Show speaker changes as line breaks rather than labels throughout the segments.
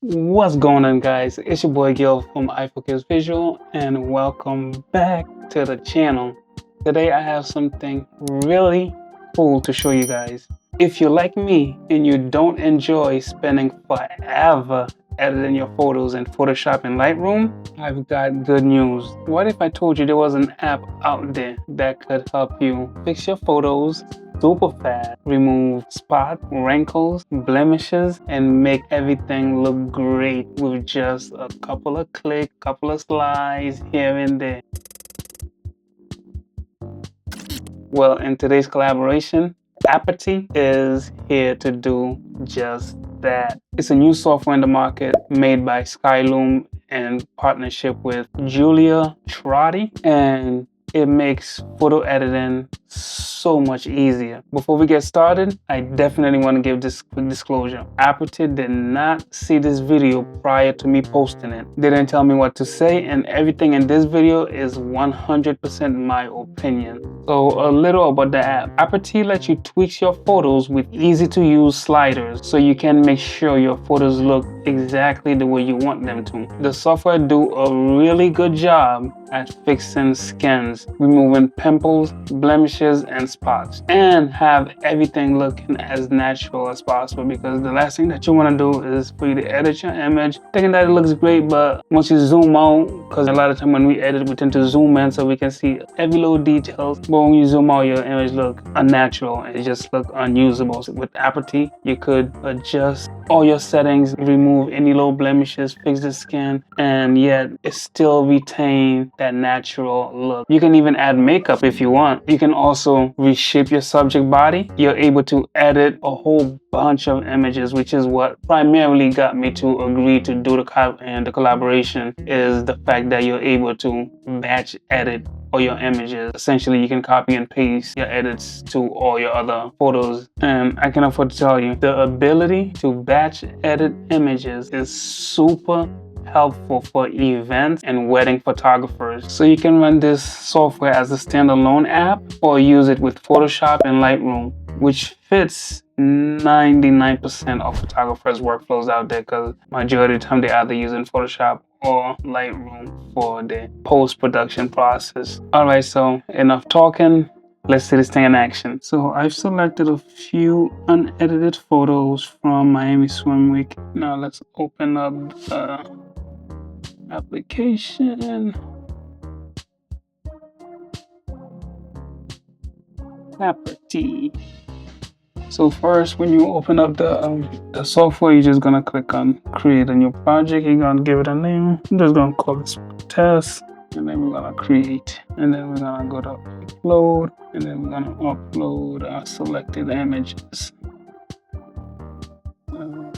What's going on, guys? It's your boy Gil from iFocus Visual, and welcome back to the channel. Today I have something really cool to show you guys. If you're like me and you don't enjoy spending forever editing your photos in Photoshop and Lightroom, I've got good news. What if I told you there was an app out there that could help you fix your photos super fast, remove spots, wrinkles, blemishes, and make everything look great with just a couple of clicks, couple of slides here and there? Well, in today's collaboration, Aperty is here to do just that. It's a new software in the market made by Skylum in partnership with Julia Trotti, and it makes photo editing so much easier. Before we get started, I definitely want to give this quick disclosure. Aperty did not see this video prior to me posting it. They didn't tell me what to say, and everything in this video is 100% my opinion. So a little about the app. Aperty lets you tweak your photos with easy to use sliders so you can make sure your photos look exactly the way you want them to. The software do a really good job at fixing skins, removing pimples, blemishes, and spots, and have everything looking as natural as possible, because the last thing that you want to do is for you to edit your image thinking that it looks great, but once you zoom out, because a lot of time when we edit we tend to zoom in so we can see every little details, but when you zoom out your image look unnatural and it just look unusable. So with Aperty you could adjust all your settings, remove any little blemishes, fix the skin, and yet it still retain that natural look. You can even add makeup if you want. You can also reshape your subject body. You're able to edit a whole bunch of images, which is what primarily got me to agree to do the collaboration, is the fact that you're able to batch edit all your images. Essentially, you can copy and paste your edits to all your other photos. And I can afford to tell you, the ability to batch edit images is super helpful for events and wedding photographers. So you can run this software as a standalone app or use it with Photoshop and Lightroom, which fits 99% of photographers' workflows out there, because majority of the time they're either using Photoshop or Lightroom for the post-production process. Alright, so enough talking. Let's see this thing in action. So I've selected a few unedited photos from Miami Swim Week. Now let's open up the application. Aperty. So first, when you open up the software, you're just gonna click on create a new project. You're gonna give it a name. I'm just gonna call it test, and then we're gonna create, and then we're gonna go to upload, and then we're gonna upload our selected images.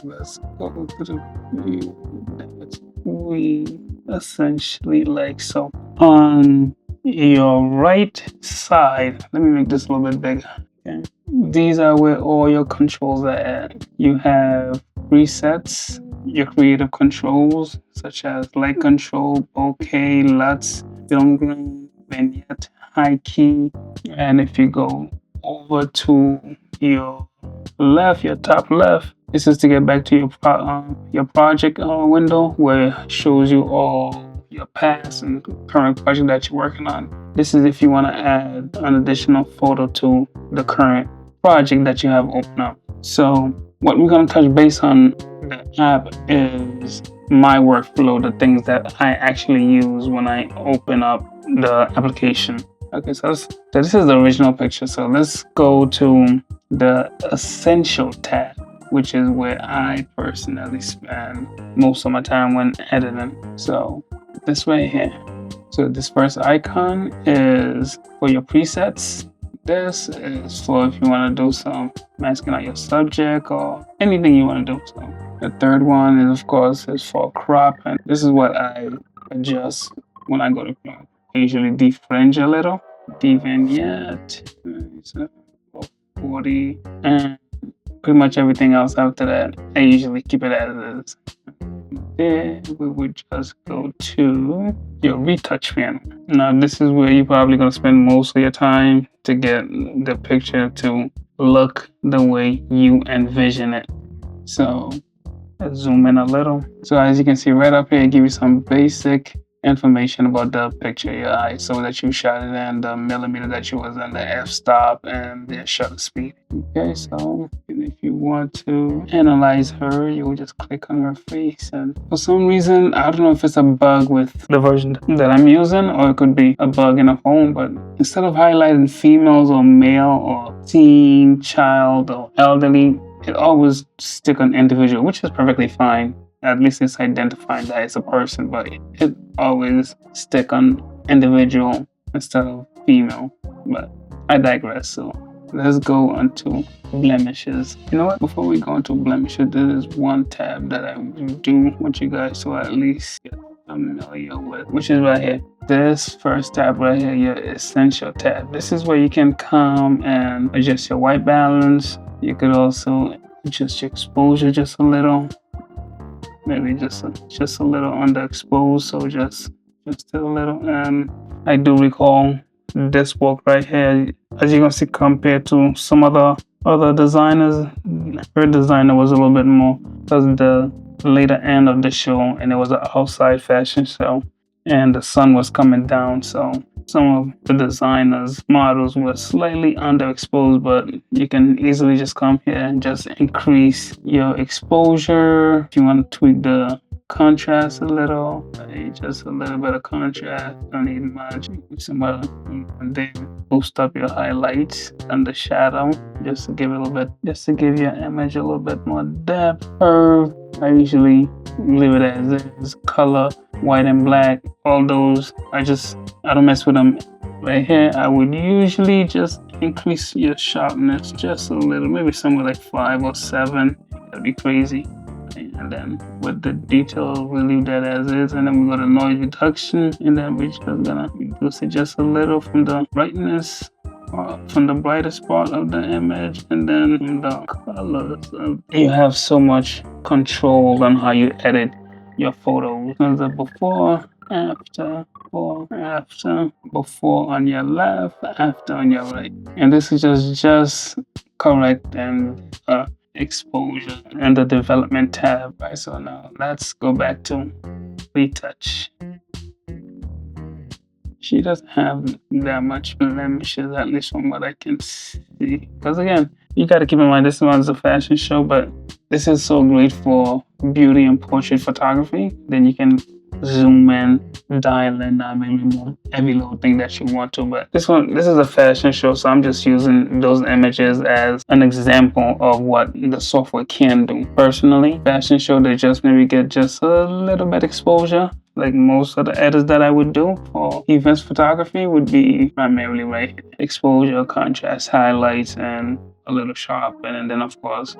Let's go to the view that we essentially like so. On your right side, let me make this a little bit bigger. Okay. These are where all your controls are at. You have presets, your creative controls, such as light control, bokeh, LUTs, film grain, vignette, high key. And if you go over to your left, your top left, this is to get back to your project window, where it shows you all your past and current project that you're working on. This is if you want to add an additional photo to the current project that you have open up. So what we're going to touch base on the app is my workflow, the things that I actually use when I open up the application. Okay, so this is the original picture. So let's go to the Essential tab, which is where I personally spend most of my time when editing. So this right here. So this first icon is for your presets. This is for if you want to do some masking out your subject or anything you want to do. So the third one is, of course, is for crop, and this is what I adjust when I go to crop. I usually defringe a little, devignette, 40, and pretty much everything else after that I usually keep it as it is. Then we would just go to your retouch panel. Now this is where you're probably going to spend most of your time to get the picture to look the way you envision it. So Let's zoom in a little. So as you can see right up here, it gives you some basic information about the picture, your ISO that you shot it in, the millimeter that you was in, the f-stop, and the shutter speed. Okay, so if you want to analyze her, you will just click on her face, and for some reason, I don't know if it's a bug with the version that I'm using, or it could be a bug in a phone, but instead of highlighting females or male or teen, child, or elderly, it always stick on individual, which is perfectly fine. At least it's identifying that it's a person, but it always stick on individual instead of female. But I digress. So let's go on to blemishes. You know what? Before we go into blemishes, there is one tab that I do want you guys to at least get familiar with, which is right here. This first tab right here, your essential tab. This is where you can come and adjust your white balance. You could also adjust your exposure just a little. Maybe just a little underexposed, so just a little. And I do recall this work right here, as you can see, compared to some other designers, her designer was a little bit more, because the later end of the show, and it was an outside fashion show, and the sun was coming down, so some of the designers' models were slightly underexposed, but you can easily just come here and just increase your exposure. If you want to tweak the contrast a little, just a little bit of contrast, don't need much. And then boost up your highlights and the shadow, just to give it a little bit, just to give your image a little bit more depth. Curve, I usually leave it as is. Color, white and black, all those, I don't mess with them. Right here, I would usually just increase your sharpness just a little, maybe somewhere like 5 or 7. That'd be crazy. And then with the detail, we leave that as is, and then we go to noise reduction, and then we're just gonna reduce it just a little from the brightness, from the brightest part of the image, and then from the colors. You have so much control on how you edit your photos. There's a before, after, before on your left, after on your right, and this is just correct and exposure and the development tab. Right, so now let's go back to retouch. She doesn't have that much blemishes, at least from what I can see, because again, you got to keep in mind this one's a fashion show, but this is so great for beauty and portrait photography. Then you can zoom in, dial in, maybe more every little thing that you want to. But this is a fashion show, so I'm just using those images as an example of what the software can do. Personally, fashion show, they just maybe get just a little bit exposure. Like most of the edits that I would do for events photography would be primarily right here. Exposure, contrast, highlights, and a little sharpen, and then of course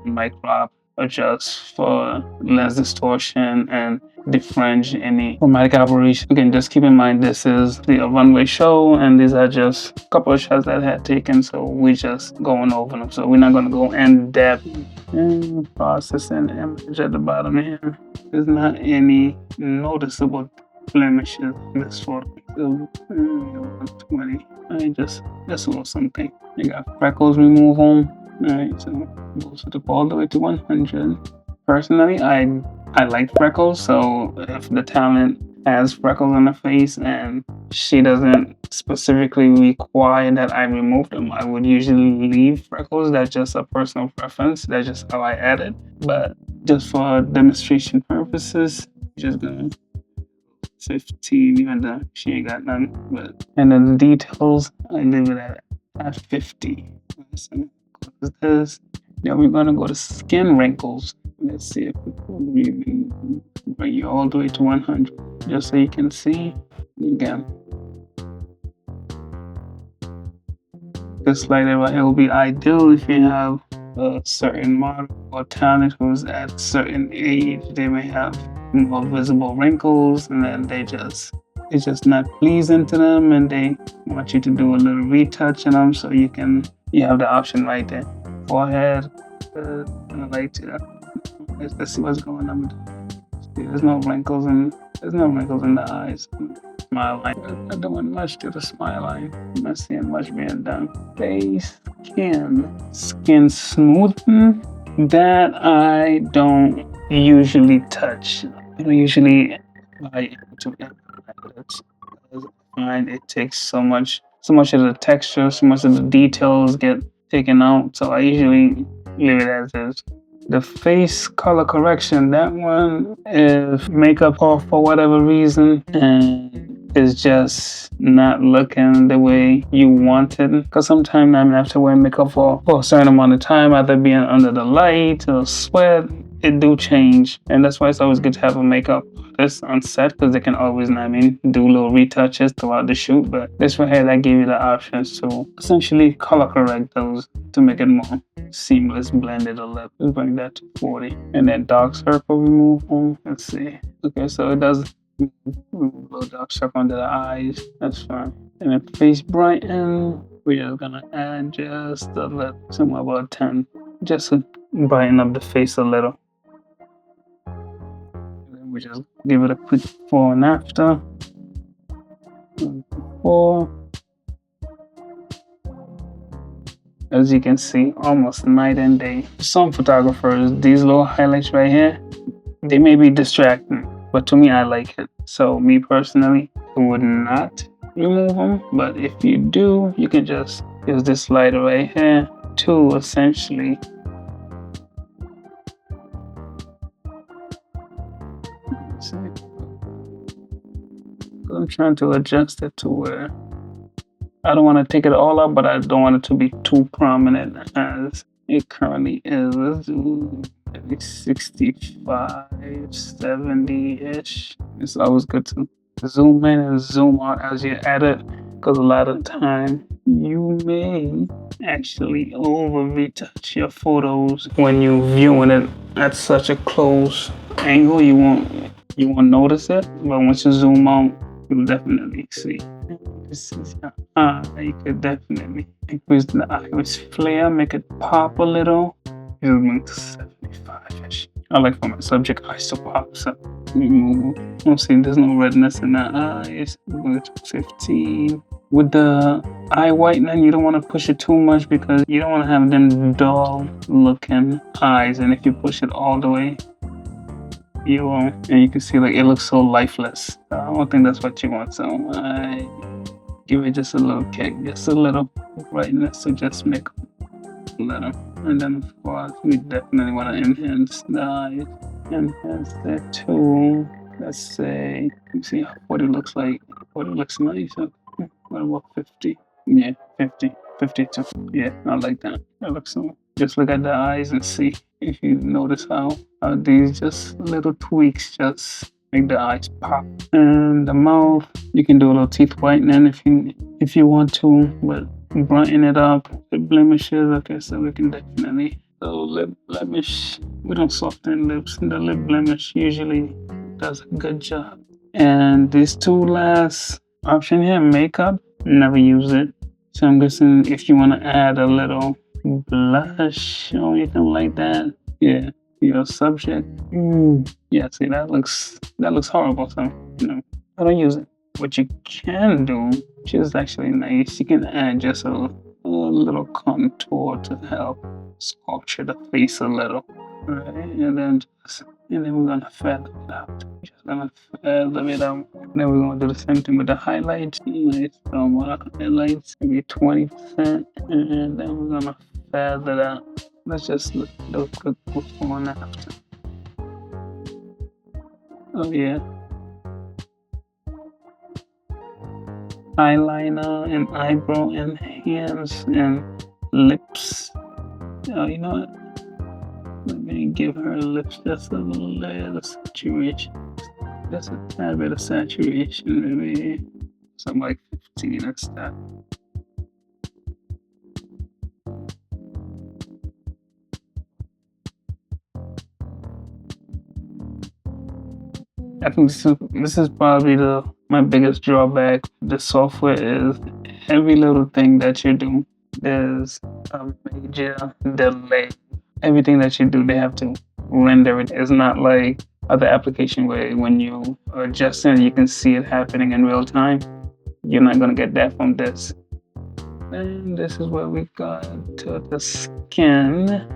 mic crop, adjust for lens distortion and differentiate any chromatic aberration. Again, just keep in mind this is the runway show, and these are just a couple of shots that I had taken, so we're just going over them. So we're not going to go in depth. And processing image at the bottom here. There's not any noticeable blemishes in this photo. So 120. Just a little something. You got freckles removal. Alright, so goes all the way to 100. Personally, I like freckles, so if the talent has freckles on her face and she doesn't specifically require that I remove them, I would usually leave freckles. That's just a personal preference. That's just how I add it. But just for demonstration purposes, just gonna 15, even though she ain't got none. But and then the details, I leave it at 50. So this. Now we're gonna go to skin wrinkles. Let's see if we can really bring you all the way to 100, just so you can see again. This lighter right here will be ideal if you have a certain model or talent who's at a certain age. They may have more visible wrinkles, and then it's just not pleasing to them, and they want you to do a little retouch on them, so you have the option right there. Forehead, let's see what's going on. There's no wrinkles in the eyes. Smile line, not doing much to the smile line. I'm not seeing much being done. Face, skin smoothing, that I don't usually touch. I don't usually buy into it. I find it takes so much of the texture, so much of the details get taken out. So I usually leave it as is. The face color correction, that one, if makeup off for whatever reason and is just not looking the way you want it. Because sometimes I have to wear makeup for a certain amount of time, either being under the light or sweat. It do change, and that's why it's always good to have a makeup artist on set because they can always, do little retouches throughout the shoot. But this right here, that give you the options to essentially color correct those to make it more seamless, blended a little. Let's bring that to 40, and then dark circle removal. Let's see. Okay, so it does remove a little dark circle under the eyes. That's fine. And then face brighten. We're just gonna add just a little, somewhere about 10, just to brighten up the face a little. We just give it a quick before and after. Before, as you can see, almost night and day. Some photographers, these little highlights right here, they may be distracting, but to me, I like it. So me personally, I would not remove them, but if you do, you can just use this slider right here to essentially I'm trying to adjust it to where I don't want to take it all out, but I don't want it to be too prominent as it currently is. Let's do maybe 65, 70-ish. It's always good to zoom in and zoom out as you edit, because a lot of time you may actually over retouch your photos when you're viewing it at such a close angle. You won't notice it, but once you zoom out, you'll definitely see. This is your eye. You could definitely increase the iris flare, make it pop a little. Zoom to 75-ish. I like for my subject eyes to pop, so remove. Don't see there's no redness in the eyes. Go to 15. With the eye whitening, you don't want to push it too much because you don't want to have them dull looking eyes. And if you push it all the way, you won't. And you can see like it looks so lifeless. I don't think that's what you want. So I give it just a little kick, just a little brightness to just make a little. And then of course we definitely want to enhance the eyes. Enhance that too. Let's say, see how 40 looks like. 40 looks nice. Okay. What about 50? Yeah, 50. 52. Yeah, I like that. That looks so. Just look at the eyes and see if you notice how these just little tweaks just make the eyes pop. And the mouth, you can do a little teeth whitening if you want to, but brighten it up. The blemishes, okay, so we can definitely. So lip blemish, we don't soften lips. The lip blemish usually does a good job. And these two last option here, makeup, never use it. So I'm guessing if you want to add a little blush or anything like that, yeah, your subject. Yeah, see that looks horrible. So I don't use it. What you can do, which is actually nice, you can add just a little contour to help sculpture the face a little, right? And then we're gonna feather it out. Just gonna feather it out. Then we're gonna do the same thing with the highlights. Nice, highlights, maybe 20%, and then we're gonna feather that. Let's just do a quick before and after. Oh yeah. Eyeliner and eyebrow and hands and lips. Oh, you know what? Let me give her lips just a little saturation. Just a tad bit of saturation, maybe something like 15. That's that. I think this is probably my biggest drawback. The software is every little thing that you do, there's a major delay. Everything that you do, they have to render it. It's not like other application where when you are adjusting, you can see it happening in real time. You're not gonna get that from this. And this is where we got to the skin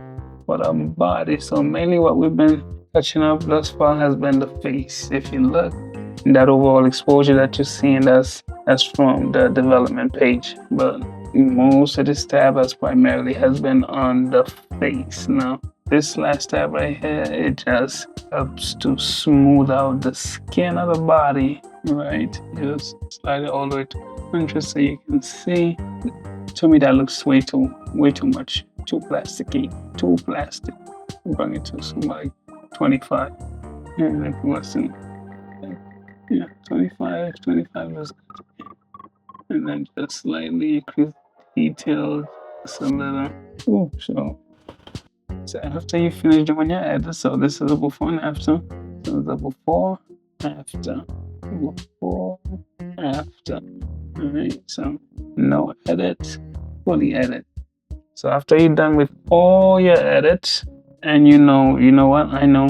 for the body. So mainly what we've been touching up thus far has been the face. If you look, that overall exposure that you're seeing, that's from the development page. But most of this tab has been on the face. Now, this last tab right here, it just helps to smooth out the skin of the body, right? Just slide it all the way to 100 so you can see. To me, that looks way too much, too plasticky, too plastic. Bring it to something like 25. And if you want to see, yeah, 25 is good. And then just slightly increase detail just a little. Ooh, so after you finish doing your edit, so this is a before and after. So the before, after, before, after. Alright, so no edit, fully edit. So after you're done with all your edits, and you know what? I know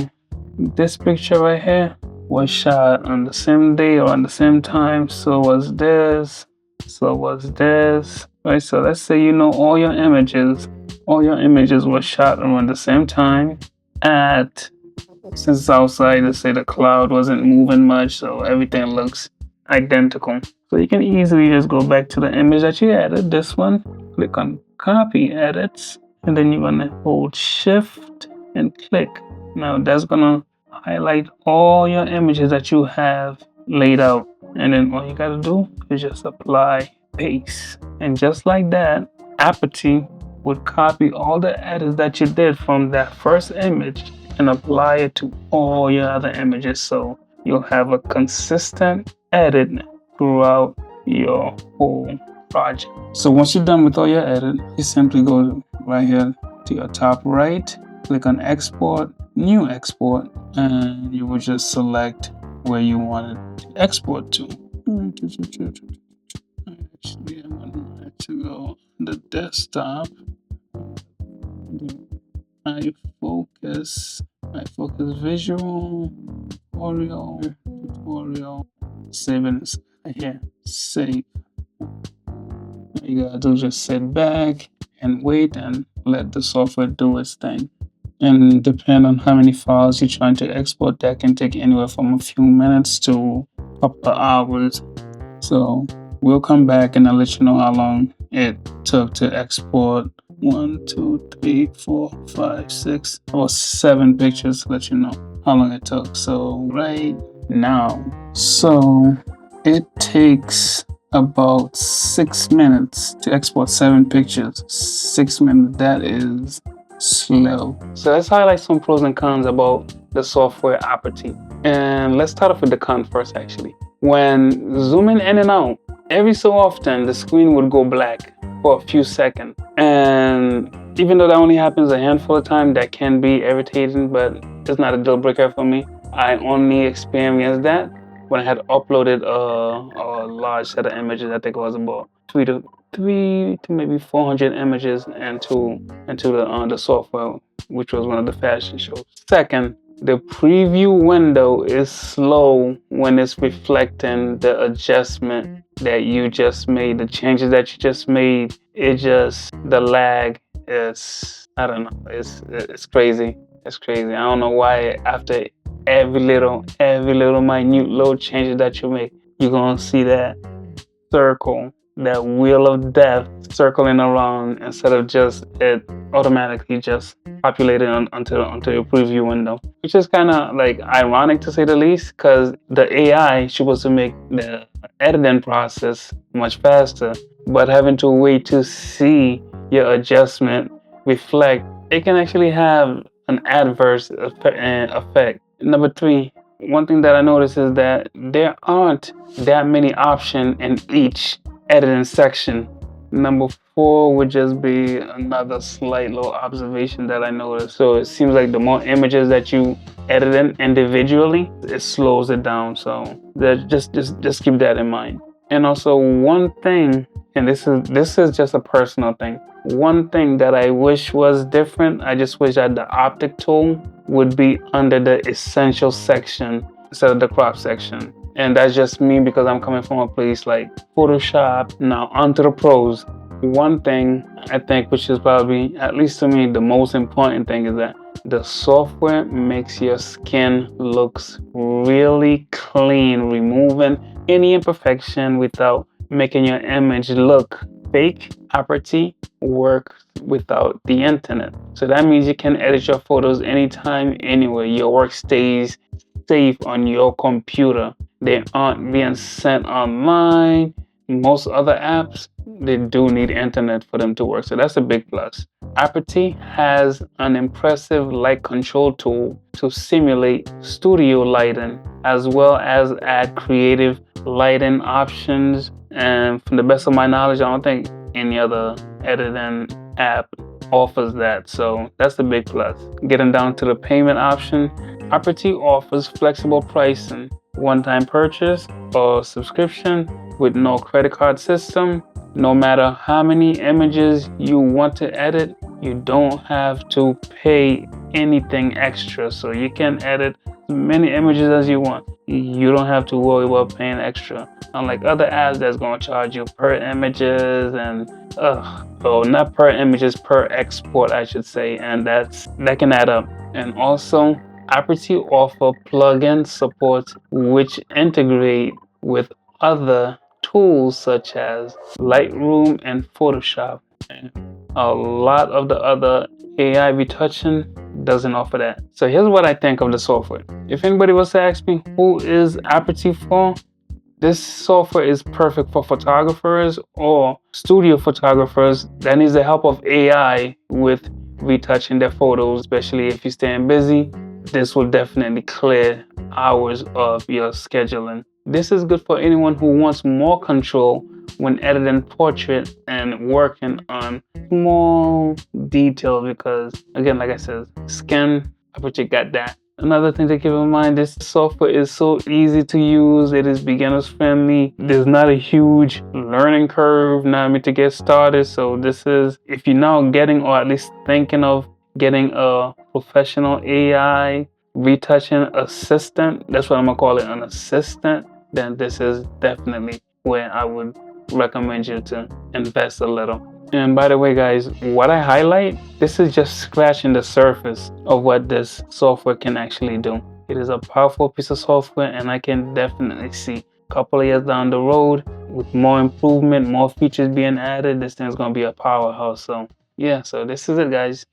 this picture right here was shot on the same day or on the same time. So was this. So was this. Right? So let's say all your images were shot around the same time at, since it's outside, let's say the cloud wasn't moving much, so everything looks identical. So you can easily just go back to the image that you added, this one, click on copy edits, and then you're gonna hold shift and click. Now that's gonna highlight all your images that you have laid out. And then all you gotta do is just apply paste. And just like that, Aperty would copy all the edits that you did from that first image and apply it to all your other images. So you'll have a consistent edit throughout your whole project. So once you're done with all your edit, you simply go right here to your top right, click on export, new export, and you will just select where you want it to export to. Actually, I want it to go on the desktop. iFocus visual, tutorial, save it here, save. You gotta do just sit back and wait and let the software do its thing. And depending on how many files you're trying to export, that can take anywhere from a few minutes to a couple of hours. So we'll come back and I'll let you know how long it took to export 1, 2, 3, 4, 5, 6, or 7 pictures. Let you know how long it took. So right now, so it takes about 6 minutes to export 7 pictures. 6 minutes, that is slow. So let's highlight some pros and cons about the software Aperty. And let's start off with the con first actually. When zooming in and out, every so often the screen would go black for a few seconds. And even though that only happens a handful of times, that can be irritating, but it's not a deal breaker for me. I only experienced that when I had uploaded a large set of images. I think it was about 3 to maybe 400 images into the software, which was one of the fashion shows. Second, the preview window is slow when it's reflecting the adjustment that you just made, the changes that you just made. The lag is, I don't know, it's crazy. It's crazy. I don't know why after every little minute little changes that you make, you're gonna see that circle, that wheel of death circling around instead of just it automatically just populated onto your preview window, which is kind of like ironic to say the least, because the AI is supposed to make the editing process much faster, but having to wait to see your adjustment reflect, it can actually have an adverse effect. Number 3, one thing that I noticed is that there aren't that many options in each editing section. Number 4 would just be another slight little observation that I noticed. So it seems like the more images that you edit in individually, it slows it down. So just keep that in mind. And also one thing, and this is just a personal thing. One thing that I wish was different, I just wish that the optic tool would be under the essential section instead of the crop section. And that's just me because I'm coming from a place like Photoshop. Now onto the pros. One thing I think, which is probably, at least to me, the most important thing, is that The software makes your skin looks really clean, removing any imperfection without making your image look fake. Aperty works without the internet. So that means you can edit your photos anytime, anywhere. Your work stays safe on your computer. They aren't being sent online. Most other apps, they do need internet for them to work. So that's a big plus. Aperty has an impressive light control tool to simulate studio lighting, as well as add creative lighting options. And from the best of my knowledge, I don't think any other editing app offers that. So that's the big plus. Getting down to the payment option, Aperty offers flexible pricing, one-time purchase or subscription with no credit card system. No matter how many images you want to edit, you don't have to pay anything extra. So you can edit as many images as you want. You don't have to worry about paying extra. Unlike other apps that's going to charge you per images and not per images, per export, I should say, and that can add up. And also, Aperty offer plugin support which integrate with other tools such as Lightroom and Photoshop. And a lot of the other AI retouching doesn't offer that. So here's what I think of the software. If anybody was to ask me who is Aperty for, this software is perfect for photographers or studio photographers that needs the help of AI with retouching their photos, especially if you're staying busy. This will definitely clear hours of your scheduling. This is good for anyone who wants more control when editing portrait and working on small details because, again, like I said, skin, Aperture got that. Another thing to keep in mind, this software is so easy to use. It is beginners friendly. There's not a huge learning curve to get started. So this is, if you're now getting or at least thinking of getting a professional AI retouching assistant, that's what I'm gonna call it, an assistant, then this is definitely where I would recommend you to invest a little. And by the way, guys, what I highlight, this is just scratching the surface of what this software can actually do. It is a powerful piece of software, and I can definitely see a couple of years down the road with more improvement, more features being added, this thing's gonna be a powerhouse. So yeah, so this is it, guys.